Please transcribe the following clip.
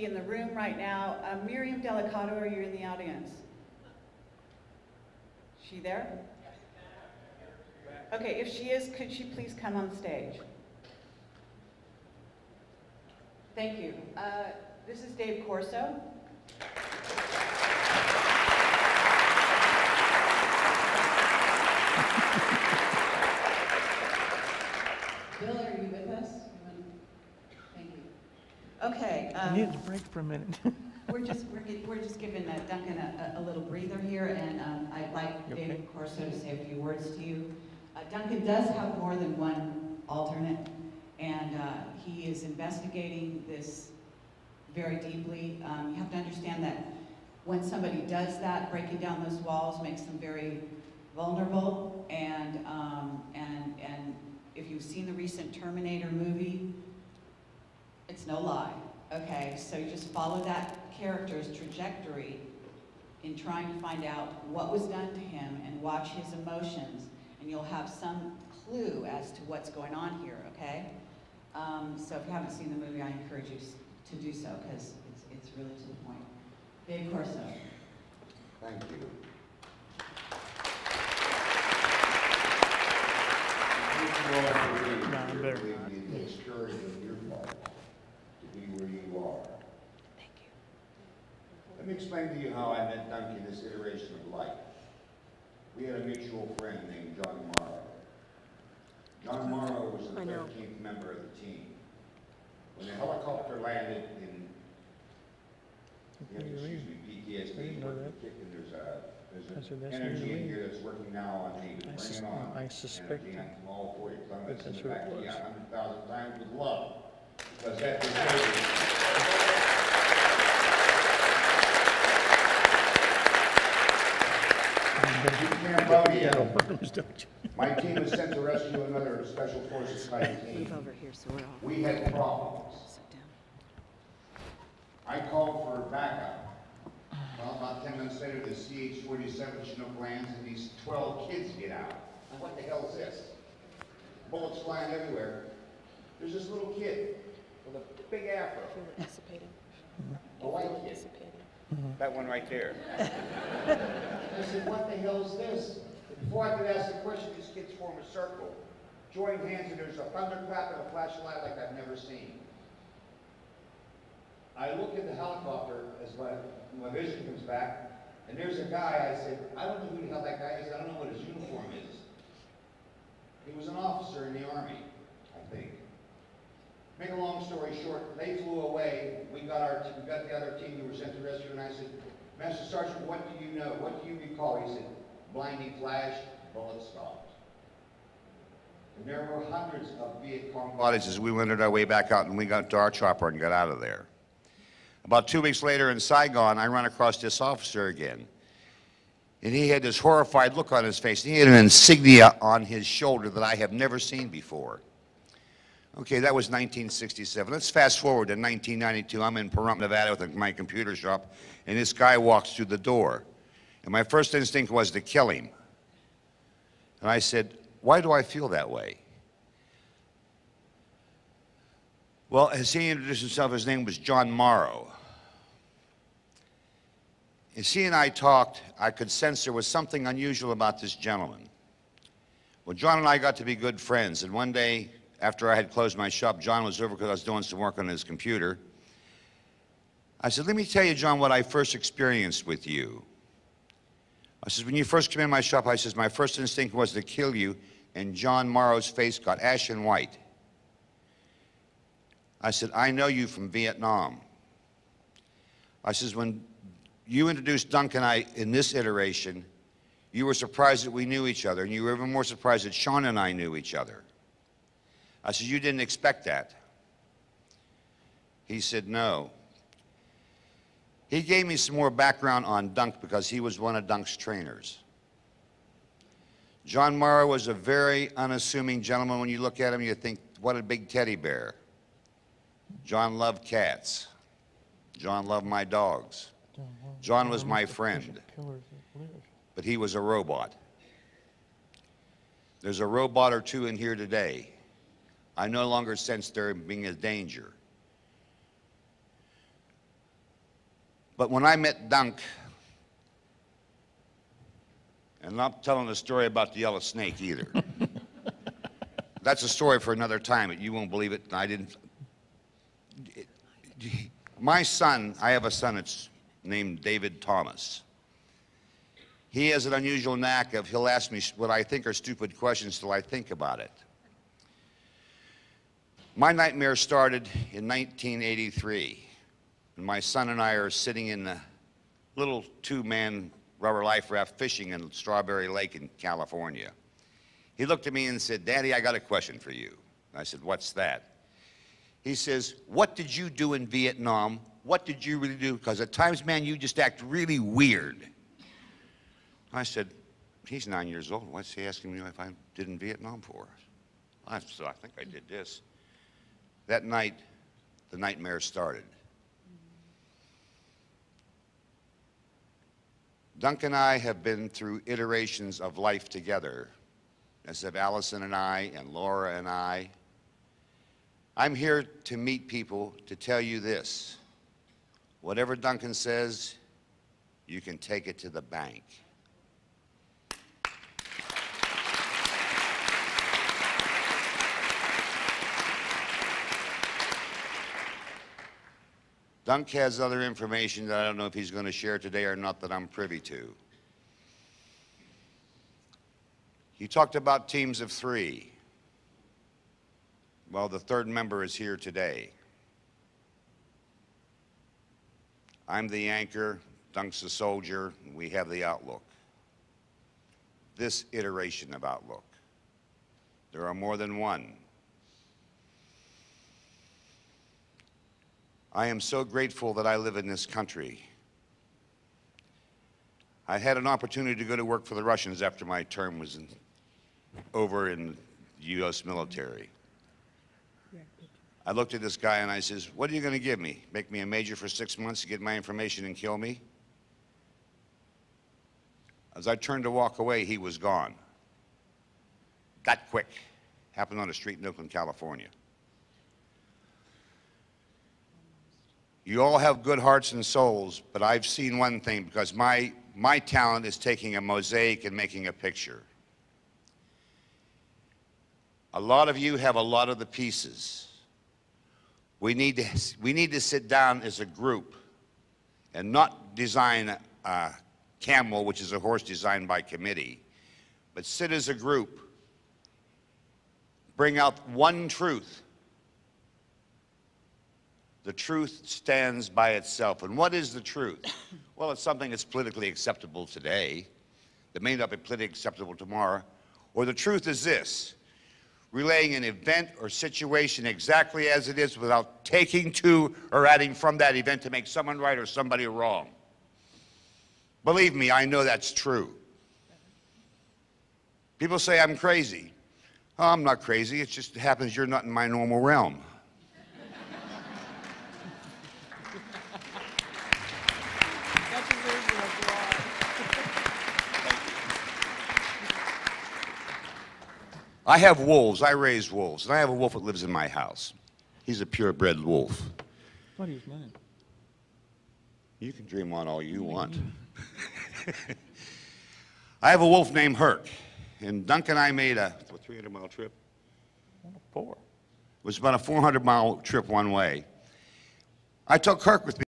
in the room right now. Miriam Delicato, are you in the audience? She there? Okay, if she is, could she please come on stage? Thank you. This is Dave Corso. Bill, are you with us? Thank you. Okay. I needed a break for a minute. we're just giving Duncan a little breather here, and I'd like Dave Corso to say a few words to you. Duncan does have more than one alternate, and he is investigating this very deeply. You have to understand that when somebody does that, breaking down those walls makes them very vulnerable, and if you've seen the recent Terminator movie, it's no lie, okay? So you just follow that character's trajectory in trying to find out what was done to him and watch his emotions, and you'll have some clue as to what's going on here, okay? So if you haven't seen the movie, I encourage you to do so, because it's really to the point. Dave Corso. Thank you. The experience of your life to be where you are. Thank you. Let me explain to you how I met Duncan this iteration of life. We had a mutual friend named John Morrow. John Morrow was the 13th member of the team. When the helicopter landed in, PTSD, and there's an energy in here that's working now on me to bring it on. I suspect I'm all for you. I'm that's in the what back it of you was. 100,000 times with love. Because that was Cambodia. My team was sent to rescue another Special Forces fighting team. Move over here so we're all. We had problems. Sit down. I called for backup. Well, about 10 minutes later, the CH-47 Chinook lands and these 12 kids get out. What the hell is this? Bullets flying everywhere. There's this little kid with a big afro. A white kid. That one right there. I said, what the hell is this? Before I could ask the question, these kids form a circle, join hands, and there's a thunderclap and a flash of light like I've never seen. I look at the helicopter as my vision comes back, and there's a guy. I said, I don't know who the hell that guy is. I don't know what his uniform is. He was an officer in the Army, I think. Make a long story short, they flew away. We got the other team who were sent to rescue, and I said, Master Sergeant, what do you know? What do you recall? He said, blinding flash, bullet stopped. And there were hundreds of Viet Cong bodies as we wended our way back out, and we got to our chopper and got out of there. About 2 weeks later in Saigon, I run across this officer again. And he had this horrified look on his face. He had an insignia on his shoulder that I have never seen before. Okay, that was 1967. Let's fast forward to 1992. I'm in Pahrump, Nevada with my computer shop, and this guy walks through the door. And my first instinct was to kill him. And I said, why do I feel that way? Well, as he introduced himself, his name was John Morrow. As he and I talked, I could sense there was something unusual about this gentleman. Well, John and I got to be good friends, and one day, after I had closed my shop, John was over because I was doing some work on his computer. I said, let me tell you, John, what I first experienced with you. I said, when you first came in my shop, I said, my first instinct was to kill you, and John Morrow's face got ashen white. I said, I know you from Vietnam. I said, when you introduced Duncan and I in this iteration, you were surprised that we knew each other, and you were even more surprised that Sean and I knew each other. I said, you didn't expect that. He said, no. He gave me some more background on Dunk because he was one of Dunk's trainers. John Morrow was a very unassuming gentleman. When you look at him, you think, what a big teddy bear. John loved cats. John loved my dogs. John was my friend. But he was a robot. There's a robot or two in here today. I no longer sense there being a danger. But when I met Dunk, and I'm not telling the story about the yellow snake either. That's a story for another time. You won't believe it. I didn't. My son, I have a son that's named David Thomas. He has an unusual knack of, he'll ask me what I think are stupid questions till I think about it. My nightmare started in 1983, when my son and I are sitting in a little two-man rubber life raft fishing in Strawberry Lake in California. He looked at me and said, "Daddy, I got a question for you." I said, "What's that?" He says, "What did you do in Vietnam? What did you really do? Because at times, man, you just act really weird." I said, "He's 9 years old. What's he asking me if I did in Vietnam for?" I said, "I think I did this." That night, the nightmare started. Duncan and I have been through iterations of life together, as have Allison and I and Laura and I. I'm here to meet people to tell you this. Whatever Duncan says, you can take it to the bank. Dunk has other information that I don't know if he's going to share today or not that I'm privy to. He talked about teams of 3. Well, the third member is here today. I'm the anchor, Dunk's the soldier, and we have the outlook. This iteration of outlook. There are more than one. I am so grateful that I live in this country. I had an opportunity to go to work for the Russians after my term was over in the U.S. military. I looked at this guy and I says, "What are you going to give me? Make me a major for 6 months to get my information and kill me?" As I turned to walk away, he was gone. That quick. Happened on a street in Oakland, California. You all have good hearts and souls, but I've seen one thing, because my talent is taking a mosaic and making a picture. A lot of you have a lot of the pieces. We need to sit down as a group and not design a camel, which is a horse designed by committee, but sit as a group, bring out one truth. The truth stands by itself. And what is the truth? Well, it's something that's politically acceptable today that may not be politically acceptable tomorrow. Or the truth is this: relaying an event or situation exactly as it is without taking to or adding from that event to make someone right or somebody wrong. Believe me, I know that's true. People say I'm crazy. Oh, I'm not crazy. It just happens you're not in my normal realm. I have wolves. I raise wolves. And I have a wolf that lives in my house. He's a purebred wolf. What is his name? You can dream on all you want. I have a wolf named Herc. And Duncan and I made a 300-mile trip. 4. It was about a 400-mile trip one way. I took Herc with me.